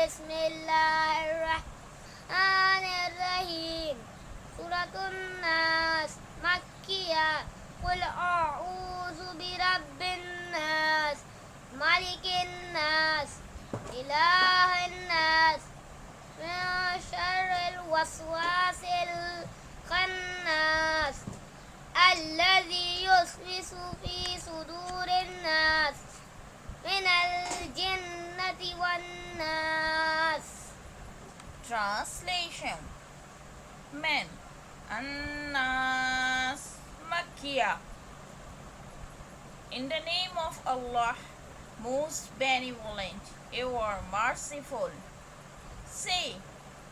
بسم اللہ الرحمن الرحیم سورۃ الناس مکیہ قل اعوذ برب الناس مالک الناس الہ الناس من شر الوسواس الخناس الذي يوسوس في صدور الناس من الجنة والناس. Translation: Men, Annas, Makkiyah. In the name of Allah, most benevolent, ever merciful. Say,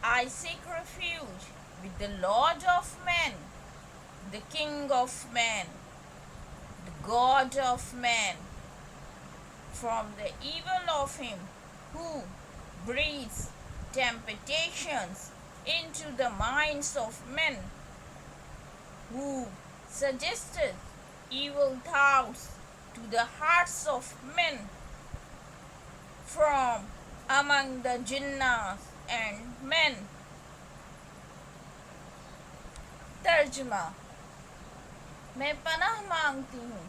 I seek refuge with the Lord of men, the King of men, the God of men, from the evil of him who breeds temptations into the minds of men, who suggesteth evil thoughts to the hearts of men, from among the jinnas and men. ترجمہ: میں پناہ مانگتی ہوں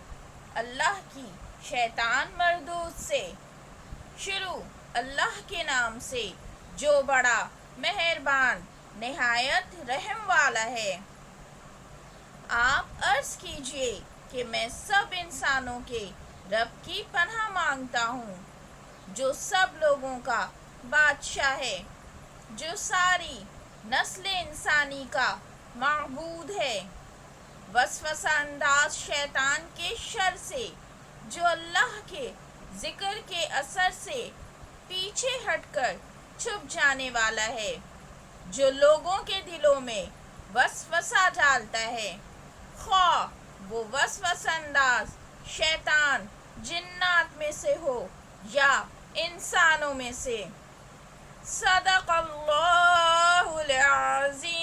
اللہ کی شیطان مردود سے. شروع اللہ کے نام سے جو بڑا مہربان نہایت رحم والا ہے. آپ عرض کیجئے کہ میں سب انسانوں کے رب کی پناہ مانگتا ہوں جو سب لوگوں کا بادشاہ ہے، جو ساری نسل انسانی کا معبود ہے. وسوسہ انداز شیطان کے شر سے جو اللہ کے ذکر کے اثر سے پیچھے ہٹ کر چھپ جانے والا ہے، جو لوگوں کے دلوں میں وسوسہ ڈالتا ہے، خواہ وہ وسوسہ انداز شیطان جنات میں سے ہو یا انسانوں میں سے. صدق اللہ العظیم.